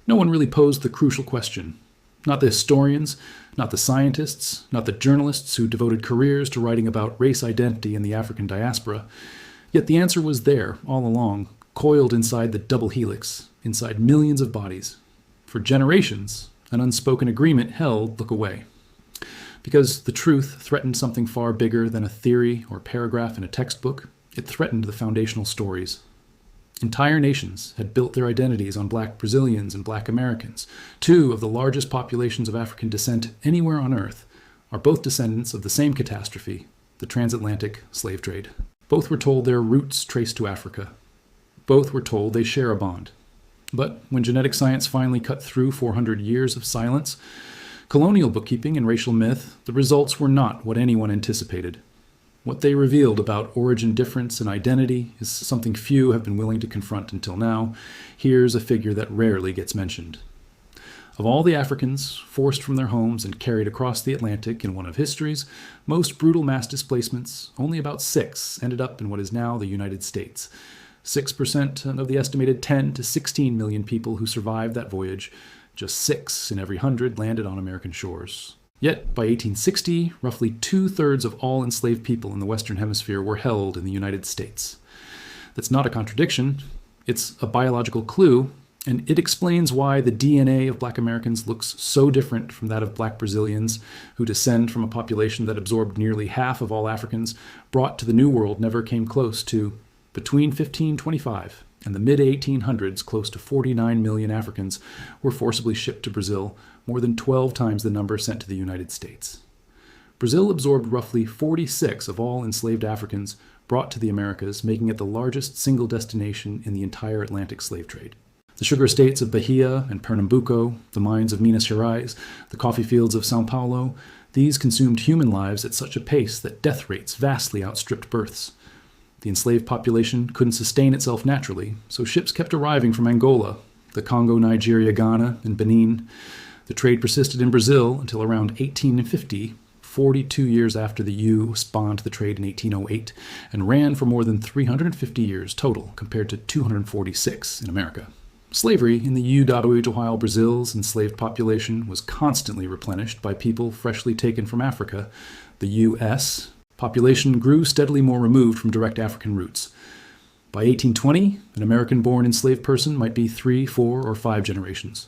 No one really posed the crucial question. Not the historians, not the scientists, not the journalists who devoted careers to writing about race identity in the African diaspora. Yet the answer was there, all along, coiled inside the double helix, inside millions of bodies. For generations, an unspoken agreement held look away. Because the truth threatened something far bigger than a theory or paragraph in a textbook, it threatened the foundational stories. Entire nations had built their identities on Black Brazilians and Black Americans. Two of the largest populations of African descent anywhere on Earth are both descendants of the same catastrophe, the transatlantic slave trade. Both were told their roots trace to Africa. Both were told they share a bond. But when genetic science finally cut through 400 years of silence, colonial bookkeeping and racial myth, the results were not what anyone anticipated. What they revealed about origin difference and identity is something few have been willing to confront until now. Here's a figure that rarely gets mentioned. Of all the Africans forced from their homes and carried across the Atlantic in one of history's most brutal mass displacements, only about 6 ended up in what is now the United States. 6% of the estimated 10 to 16 million people who survived that voyage, just 6 in every 100 landed on American shores. Yet, by 1860, roughly 2/3 of all enslaved people in the Western Hemisphere were held in the United States. That's not a contradiction. It's a biological clue, and it explains why the DNA of Black Americans looks so different from that of Black Brazilians, who descend from a population that absorbed nearly half of all Africans, brought to the New World never came close to. Between 1525 and the mid-1800s, close to 49 million Africans were forcibly shipped to Brazil, more than 12 times the number sent to the United States. Brazil absorbed roughly 46 of all enslaved Africans brought to the Americas, making it the largest single destination in the entire Atlantic slave trade. The sugar estates of Bahia and Pernambuco, the mines of Minas Gerais, the coffee fields of São Paulo, these consumed human lives at such a pace that death rates vastly outstripped births. The enslaved population couldn't sustain itself naturally, so ships kept arriving from Angola, the Congo, Nigeria, Ghana, and Benin. The trade persisted in Brazil until around 1850, 42 years after the U spawned the trade in 1808, and ran for more than 350 years total, compared to 246 in America. Slavery in the U.while Brazil's enslaved population was constantly replenished by people freshly taken from Africa, the U.S. population grew steadily more removed from direct African roots. By 1820, an American-born enslaved person might be 3, 4, or 5 generations.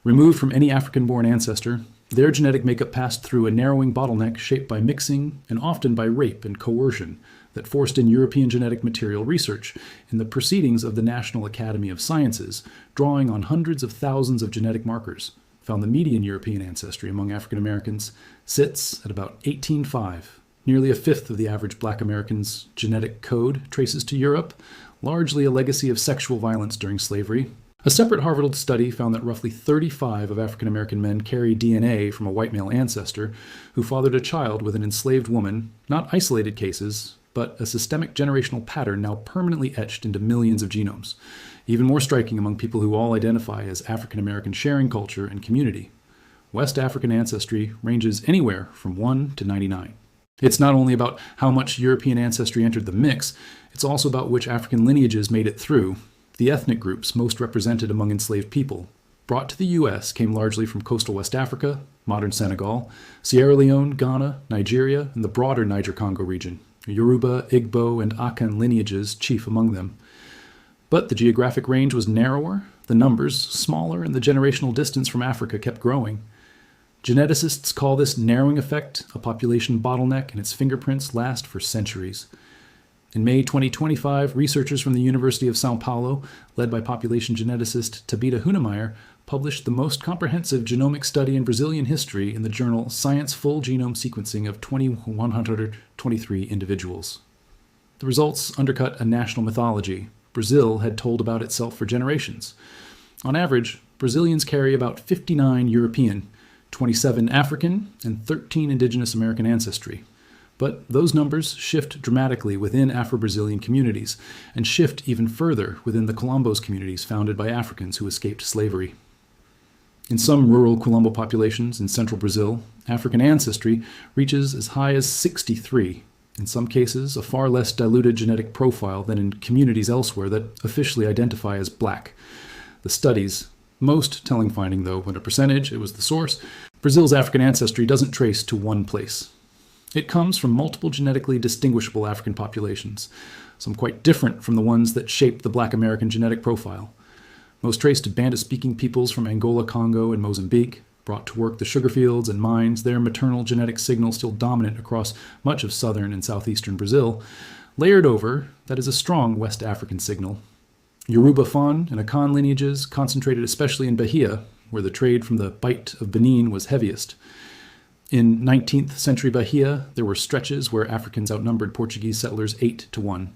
Removed from any African-born ancestor, their genetic makeup passed through a narrowing bottleneck shaped by mixing and often by rape and coercion that forced in European genetic material research in the proceedings of the National Academy of Sciences, drawing on hundreds of thousands of genetic markers, found the median European ancestry among African Americans sits at about 18.5. Nearly a fifth of the average Black American's genetic code traces to Europe, largely a legacy of sexual violence during slavery. A separate Harvard study found that roughly 35 of African American men carry DNA from a white male ancestor who fathered a child with an enslaved woman, not isolated cases, but a systemic generational pattern now permanently etched into millions of genomes, even more striking among people who all identify as African American sharing culture and community. West African ancestry ranges anywhere from 1 to 99. It's not only about how much European ancestry entered the mix, it's also about which African lineages made it through. The ethnic groups most represented among enslaved people brought to the U.S. came largely from coastal West Africa, modern Senegal, Sierra Leone, Ghana, Nigeria, and the broader Niger-Congo region, Yoruba, Igbo, and Akan lineages chief among them. But the geographic range was narrower, the numbers smaller, and the generational distance from Africa kept growing. Geneticists call this narrowing effect a population bottleneck, and its fingerprints last for centuries. In May 2025, researchers from the University of São Paulo, led by population geneticist Tabita Hunemeyer, published the most comprehensive genomic study in Brazilian history in the journal Science Full Genome Sequencing of 2,123 individuals. The results undercut a national mythology Brazil had told about itself for generations. On average, Brazilians carry about 59 European, 27 African, and 13 Indigenous American ancestry. But those numbers shift dramatically within Afro-Brazilian communities, and shift even further within the Quilombos communities founded by Africans who escaped slavery. In some rural Quilombo populations in central Brazil, African ancestry reaches as high as 63, in some cases a far less diluted genetic profile than in communities elsewhere that officially identify as Black. The studies, Most telling finding, though, when a percentage, it was the source, Brazil's African ancestry doesn't trace to one place. It comes from multiple genetically distinguishable African populations, some quite different from the ones that shaped the Black American genetic profile. Most trace to Banda-speaking peoples from Angola, Congo, and Mozambique, brought to work the sugar fields and mines, their maternal genetic signal still dominant across much of southern and southeastern Brazil. Layered over, that is a strong West African signal. Yoruba Fon and Akan lineages concentrated especially in Bahia, where the trade from the Bight of Benin was heaviest. In 19th century Bahia, there were stretches where Africans outnumbered Portuguese settlers 8-1.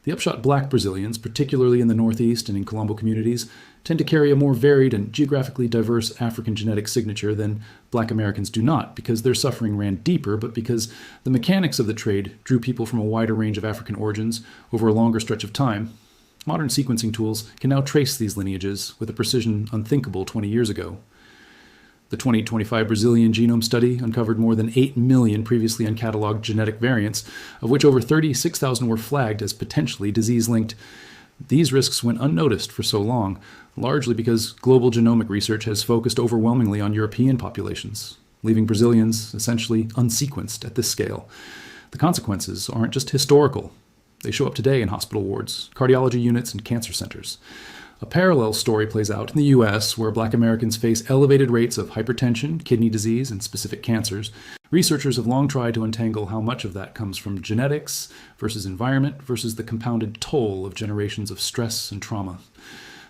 The upshot Black Brazilians, particularly in the Northeast and in Colombo communities, tend to carry a more varied and geographically diverse African genetic signature than Black Americans do not, because their suffering ran deeper, but because the mechanics of the trade drew people from a wider range of African origins over a longer stretch of time. Modern sequencing tools can now trace these lineages with a precision unthinkable 20 years ago. The 2025 Brazilian Genome Study uncovered more than 8 million previously uncatalogued genetic variants, of which over 36,000 were flagged as potentially disease-linked. These risks went unnoticed for so long, largely because global genomic research has focused overwhelmingly on European populations, leaving Brazilians essentially unsequenced at this scale. The consequences aren't just historical. They show up today in hospital wards, cardiology units, and cancer centers. A parallel story plays out in the U.S., where Black Americans face elevated rates of hypertension, kidney disease, and specific cancers. Researchers have long tried to untangle how much of that comes from genetics versus environment versus the compounded toll of generations of stress and trauma.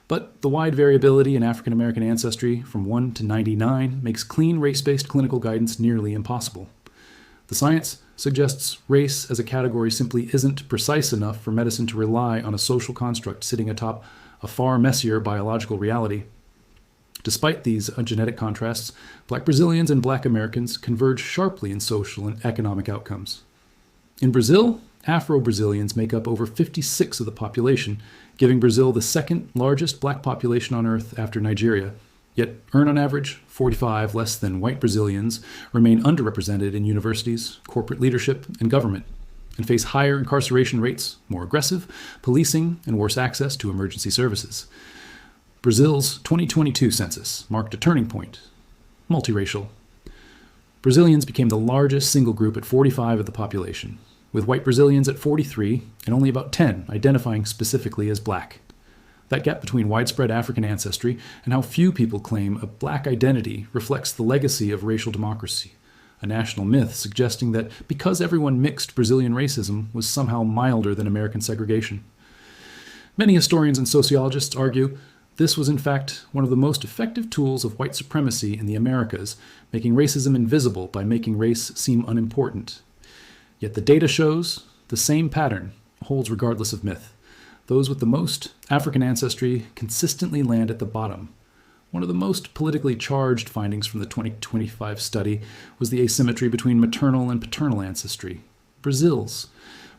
But the wide variability in African American ancestry from 1 to 99 makes clean race-based clinical guidance nearly impossible. The science suggests race as a category simply isn't precise enough for medicine to rely on a social construct sitting atop a far messier biological reality. Despite these genetic contrasts, Black Brazilians and Black Americans converge sharply in social and economic outcomes. In Brazil, Afro-Brazilians make up over 56% of the population, giving Brazil the second largest Black population on Earth after Nigeria. Yet earn on average 45 less than white Brazilians, remain underrepresented in universities, corporate leadership, and government, and face higher incarceration rates, more aggressive policing, and worse access to emergency services. Brazil's 2022 census marked a turning point. Multiracial. Brazilians became the largest single group at 45% of the population, with white Brazilians at 43% and only about 10% identifying specifically as Black. That gap between widespread African ancestry and how few people claim a Black identity reflects the legacy of racial democracy, a national myth suggesting that because everyone mixed, Brazilian racism was somehow milder than American segregation. Many historians and sociologists argue this was in fact one of the most effective tools of white supremacy in the Americas, making racism invisible by making race seem unimportant. Yet the data shows the same pattern holds regardless of myth. Those with the most African ancestry consistently land at the bottom. One of the most politically charged findings from the 2025 study was the asymmetry between maternal and paternal ancestry. Brazil's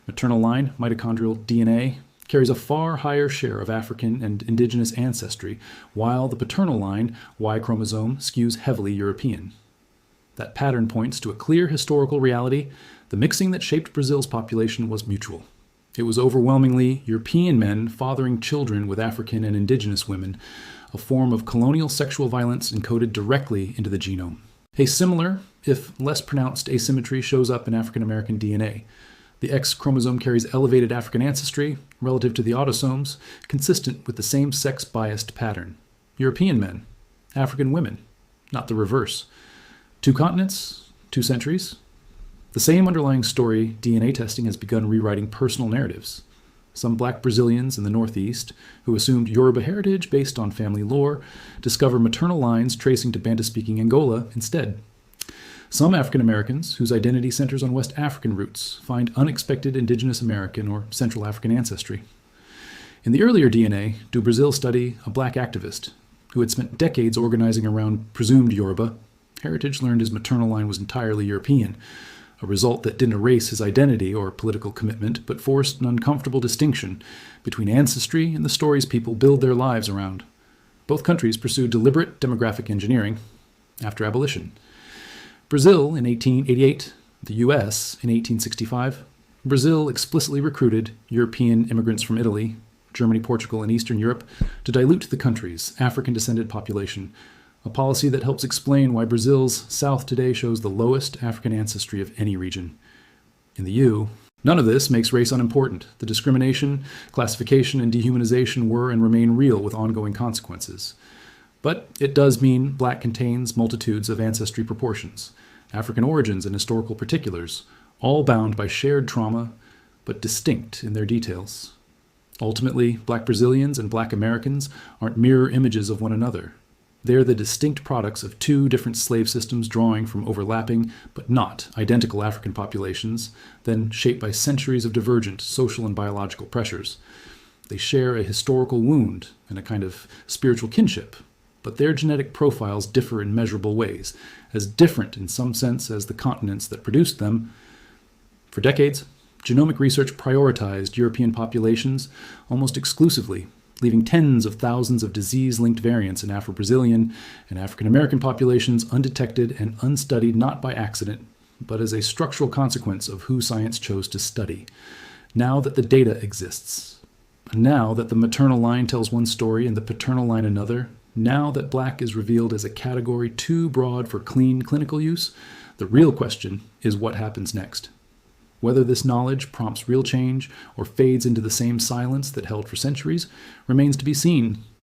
maternal line, mitochondrial DNA, carries a far higher share of African and indigenous ancestry, while the paternal line, Y chromosome, skews heavily European. That pattern points to a clear historical reality. The mixing that shaped Brazil's population was mutual. It was overwhelmingly European men fathering children with African and indigenous women, a form of colonial sexual violence encoded directly into the genome. A similar, if less pronounced, asymmetry shows up in African American DNA. The X chromosome carries elevated African ancestry relative to the autosomes, consistent with the same sex-biased pattern. European men, African women, not the reverse. 2 continents, 2 centuries. The same underlying story, DNA testing has begun rewriting personal narratives. Some Black Brazilians in the Northeast, who assumed Yoruba heritage based on family lore, discover maternal lines tracing to Banda-speaking Angola instead. Some African Americans, whose identity centers on West African roots, find unexpected Indigenous American or Central African ancestry. In the earlier DNA, do Brazil study a Black activist who had spent decades organizing around presumed Yoruba. Heritage learned his maternal line was entirely European, a result that didn't erase his identity or political commitment, but forced an uncomfortable distinction between ancestry and the stories people build their lives around. Both countries pursued deliberate demographic engineering after abolition. Brazil in 1888, the U.S. in 1865. Brazil explicitly recruited European immigrants from Italy, Germany, Portugal, and Eastern Europe, to dilute the country's African-descended population, a policy that helps explain why Brazil's south today shows the lowest African ancestry of any region. In the U, none of this makes race unimportant. The discrimination, classification, and dehumanization were and remain real with ongoing consequences. But it does mean black contains multitudes of ancestry proportions, African origins and historical particulars, all bound by shared trauma, but distinct in their details. Ultimately, black Brazilians and black Americans aren't mirror images of one another. They're the distinct products of two different slave systems drawing from overlapping, but not identical African populations, then shaped by centuries of divergent social and biological pressures. They share a historical wound and a kind of spiritual kinship, but their genetic profiles differ in measurable ways, as different in some sense as the continents that produced them. For decades, genomic research prioritized European populations almost exclusively, leaving tens of thousands of disease-linked variants in Afro-Brazilian and African-American populations undetected and unstudied not by accident, but as a structural consequence of who science chose to study. Now that the data exists, now that the maternal line tells one story and the paternal line another, now that black is revealed as a category too broad for clean clinical use, the real question is what happens next. Whether this knowledge prompts real change or fades into the same silence that held for centuries remains to be seen,